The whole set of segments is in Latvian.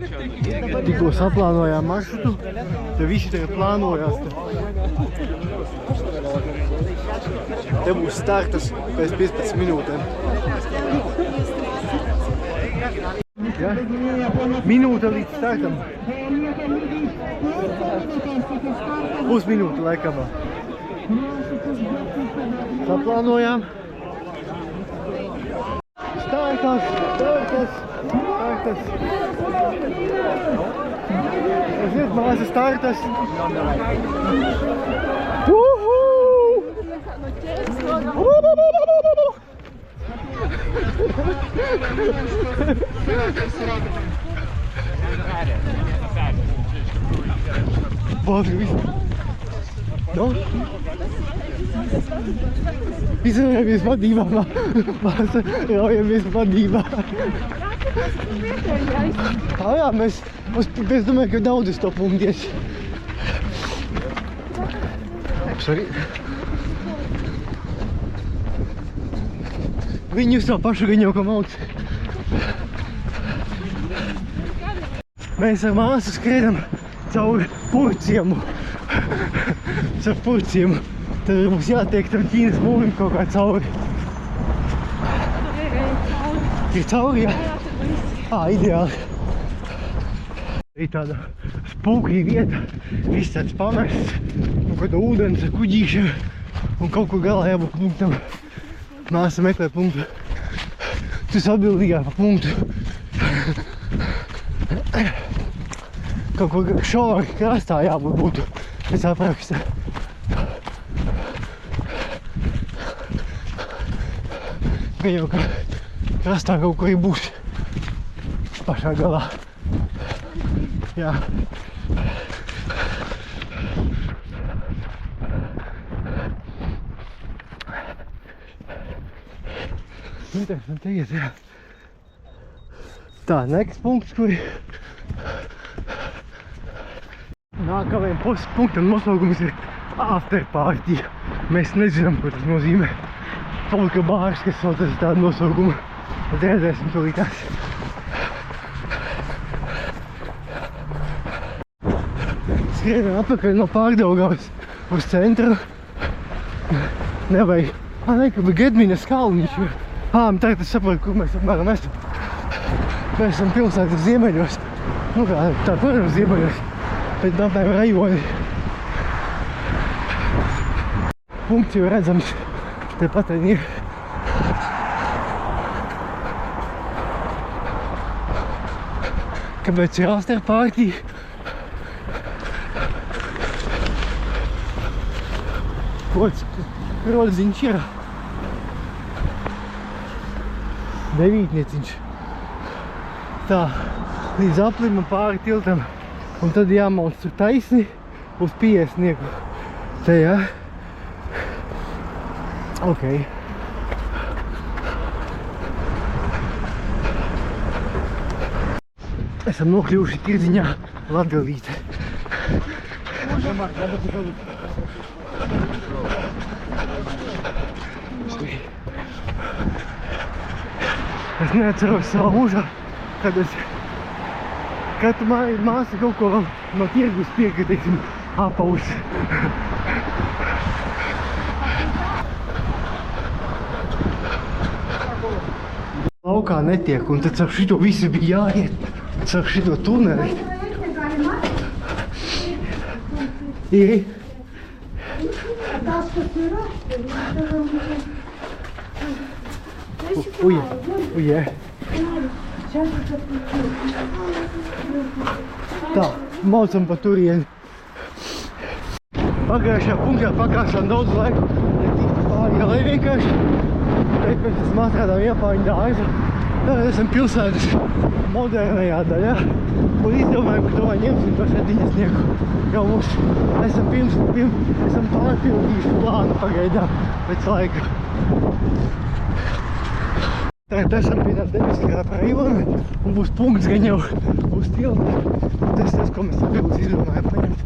Tikko saplānojām maršrutu, te visi tagad plānojās. Te būs startas pēc 15 minūtēm. Ja? Minūte līdz startam. Pusminūte laikam. Saplānojām. Startas. Aiziet, māsa startas. No? Izraujamies vadībā, māsa, raujamies vadībā. Jā, mēs domājam, ka daudz stopumties. Sorry. Viņi uz to pašu gan jau, ka mauc. Mēs ar māsu skrienam cauri Purciemu. Caur Purciemu. Tad mums jātiek tam Ķīnas mūrim kaut kā cauri. Ir cauri, jā? Ideāli. Ir tāda spūkīga vieta, viss tāds pamests, kāda ūdens ar kuģīšiem un kaut kur galā jābūt punktam. Māsa meklē punktu. Tu atbildīgā pa punktu. Kaut kur šovā krastā jābūt būtu pēc apraksta. Gan jau, ka krastā kaut kur būs pašā galā. Jā. Interesanti iet, jā. Tā, nekas punkts, kuri nākamajam punktam nosaugums ir after party. Mēs nezinām, ko tas nozīmē. Palika bārs, kas saucas tādu nosaukumu. Tad redzēsim to līdās. Skrienam atpakaļ no Pārdaugavas uz centru. Nevajag. Ka bija Gedminas kalniņš. Tagad es saprotu, kur mēs apmēram esam. Mēs esam pilsētas ziemeļos. Nu kā, tā, protams, ziemeļos. Bet apmēram rajoni. Punkts jau redzams. Tepat arī ir. Kāpēc ir after party? Rodziņš ir. Devītnieciņš. Tā, līdz aplim un pāri tiltam. Un tad jāmauc tur taisni uz 50. Te, jā. Ok. Esam nokļuvuši tirdziņā Latgalīte. Es neatceros savā mūžā, kad māsa kaut ko vēl no tirgus pirka, teiksim, apaus. Laukā netiek, un tad caur šito visu bija jāiet, caur šito tuneli. Ir. Uje. Tā, maucam pa turieni. Pagājušajā punktā pakāsām daudz laiku, netiktu pāri ielai vienkārši. Pēc esam atrādām Iepāņu dārzu. Tagad esam pilsētas modernajā daļā. Un izdomājam, ka tomēr ņemsim to 7. Jau mums esam pārpildījuši plānu pagaidām pēc laika. Tagad esam pie tā debeskā rajona un būs punkts gan jau uz tilta. Tas, ko mēs atbildes izdomājam paņemt.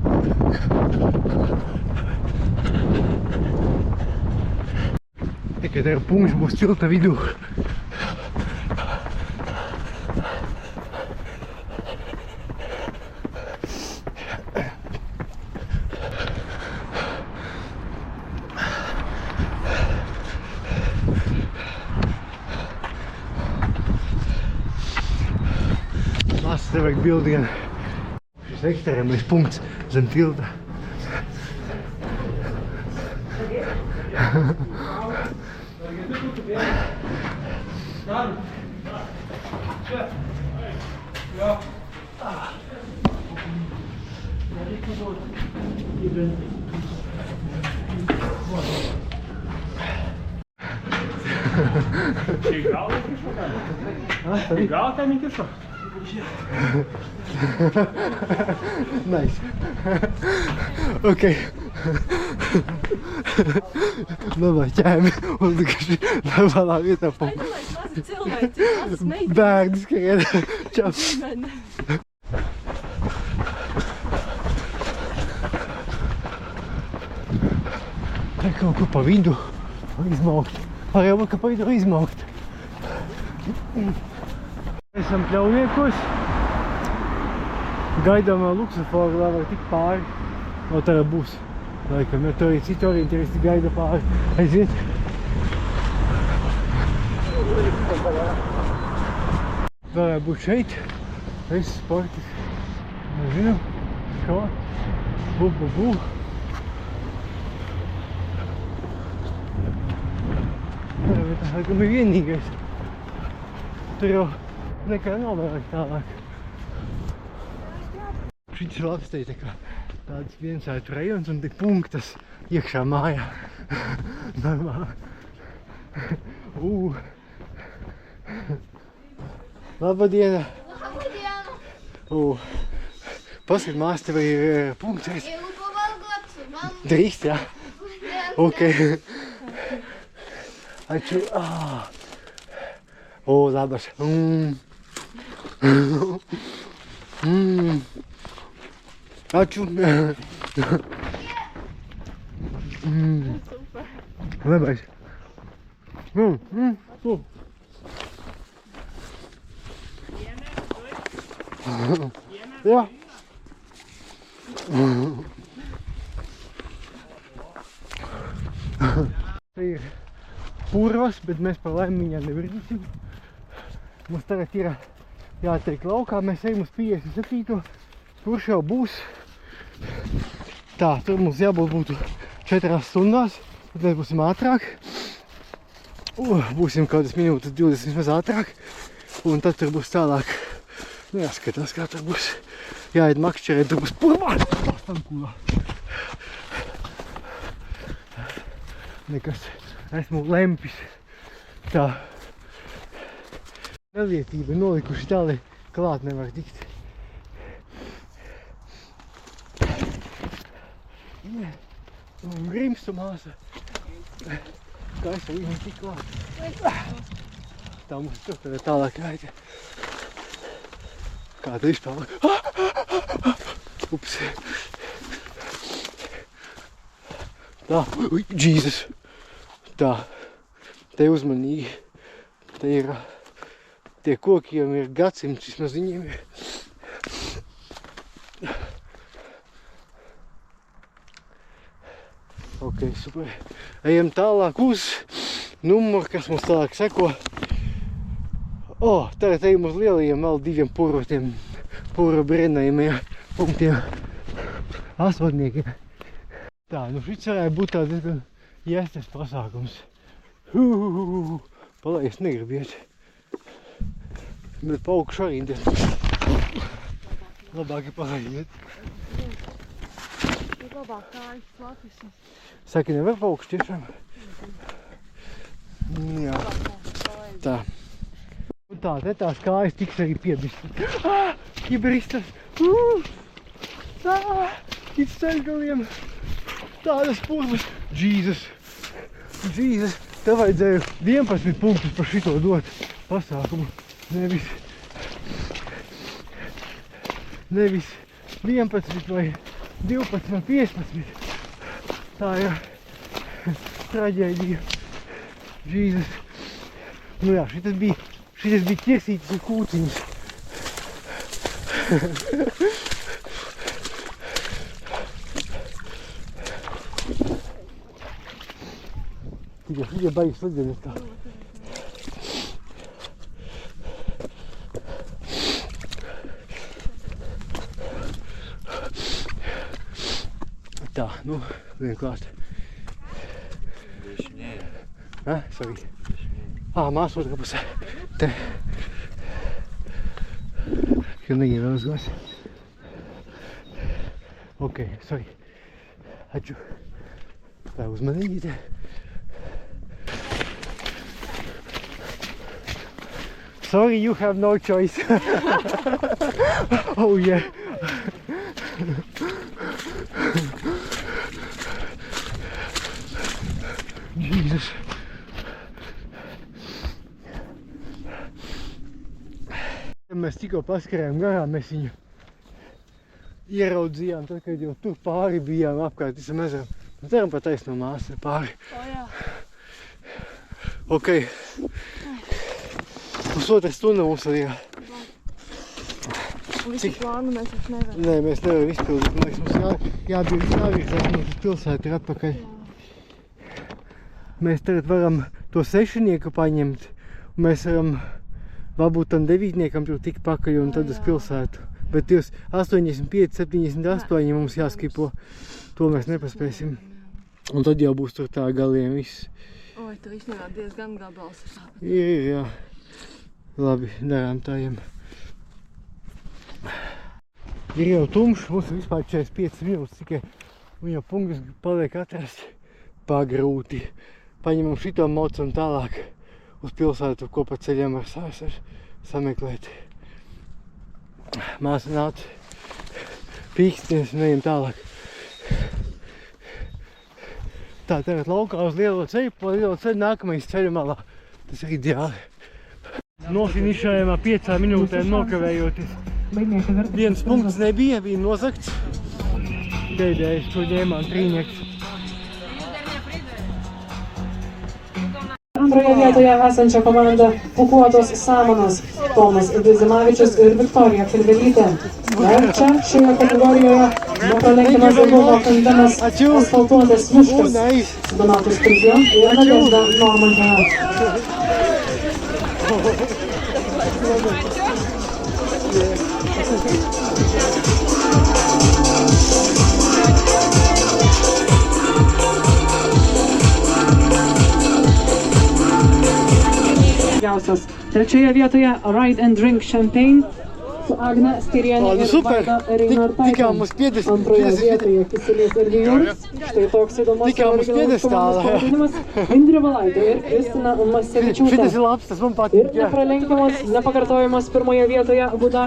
Tikai tagad punkts būs tilta vidū. sterk beeldingen. Šis ekstrēmais punkts zem tilta. Egal até mim que só. Nice. Ok. Labai ķēmi un vienkārši normālā vietā bērni skrien. Čau. Te kaut kur pa vidu izmaukt. Varbūt, ka pa vidu izmaukt. Esam Pļauniekos. Gaidām luksusforu, lai var tikt pāri. O, tagad būs. Laikam, jo tur arī citi orientieristi gaida pāri. Aiziet. Varētu būt šeit. Viss sportis. Nezinu. Šo. Bu. Laikam ir vienīgais. Tur jau nekā nav vairāk tālāk. Šis ir labs te tā kā tāds viensētu rajons un tik punktas iekšā mājā. Normāli. Labadiena! Labadiena! Paskat, mās, tev ir punkts. Ielūko valgots, man... Drīkst, jā? Ok. Aču, labas. Aču. Labais. Jā. Te ir purvas, bet mēs par laimi viņā nevirzīsim. Mums tagad ir jātiek laukā, mēs ejam uz 57. Kurš jau būs. Tā, tur mums jābūt būtu 4 stundās, tad mēs būsim ātrāk. Būsim kādas minūtes 20 vismaz ātrāk. Un tad tur būs tālāk. Nu jāskatās, kā tur būs. Jāiet makšķerēt, tur būs purvā. Pastamkulā. Nekas. Esmu lempis. Tā. Nelietība nolikuši tā, lai klāt nevar tikt. Un grimstu māsa. Kā es ar viņu tik klāt. Tā mums tur tagad tālāk jāiet. Kāda izpēlē. Ups. Tā. Ui, Jēzus. Tā. Te uzmanīgi. Te ir... Tie kokiem ir gadsimts, vismaz viņiem ir. Ok, super. Ejam tālāk uz numuru, kas mums tālāk seko. Tagad ejam uz lielajiem vēl 2 purvatiem, purva brennējumiem punktiem. Astotniekiem. Tā, nu šis varētu būt tāds diezgan iestas pasākums. Palaist negribu iet. Bet pa augšu arī iet. Labāk ir palaidiet. Labāk kājas slapis. Saki, nevar pa augšu tiešām? Jā. Tā. Un tā, te tās kājas tiks arī piebristas. Ķibristas. It ceļgaliem. Tādas purvas. Jēzus. Tev vajadzēja 11 punktus par šito dot pasākumu. Nevis 11 vai 12 vai 15. Tā ir traģēdija. Jēzus. Nu jā, šitas bija ķirsītis un kūciņas. Tikai baigi slidzenes tā. Nu, vien klāt. Sorry. Māsa otrā pusē. Te. Kad neierauzos. Ok, sorry. Aču. Tā uzmanīgi te. Sorry, you have no choice. Oh yeah. Jesus. Mēs tikko paskarējām garām, mēs viņu ieraudzījām, tad, kad jau tur pāri bijām apkārt visam ezeram. Ceram pat taisno māsa pāri. O jā. Ok. Pusotras stunda mums vēl ir. Visu plānu mēs taču nevaram. Nē, mēs nevaram izpildīt. Man liekas, mums jāvirzās mums pilsētu ir atpakaļ. Mēs tagad varam to 6-nieku paņemt, un mēs varam varbūt tam 9-niekam tur tik pakaļ un tad uz pilsētu. Bet tos 85, 78 mums jāskipo. To mēs nepaspēsim. Un tad jau būs tur tā galiem viss. Oi, tu īstenībā diezgan gabals. Ir, jā. Labi, darām tājiem. Ir jau tumšs, mums ir vispār 45 minūtes tikai. Un jau punktus paliek atrast pagrūti. Paņemam šito mocu un tālāk uz pilsētu, ko pa ceļam var sameklēt. Māsa nāca pīkstienes un ejam tālāk. Tā, tagad laukā uz lielo ceļu, pa lielo ceļu nākamais ceļu malā. Tas ir ideāli. Nofinišējām 5 minūtēm nokavējoties. Viens punkts nebija, bija nozagts. Pēdējais, ko ņēmām trīnieks. Antroje vietoje esančia komanda Pūkuotos Samanos, Tomas Bizimavičius ir Viktorija Filvelytė. Ir čia šioje kategorijoje nepralenkiamas buvo tandemas asfaltuotas miškas Donatas Prizio ir Nadėžda Normantėje. Trečioje vietoje Ride and Drink Champagne su Agne Skirienė ir Vaida Reinartaitė. Antroje vietoje Kiselės ir Vijūris. Štai toks įdomus originalus komandos pavadinimas. Indrė Valaitė ir Kristina Masevičiūtė. Ir nepralenkiamas, nepakartojamas pirmoje vietoje Buda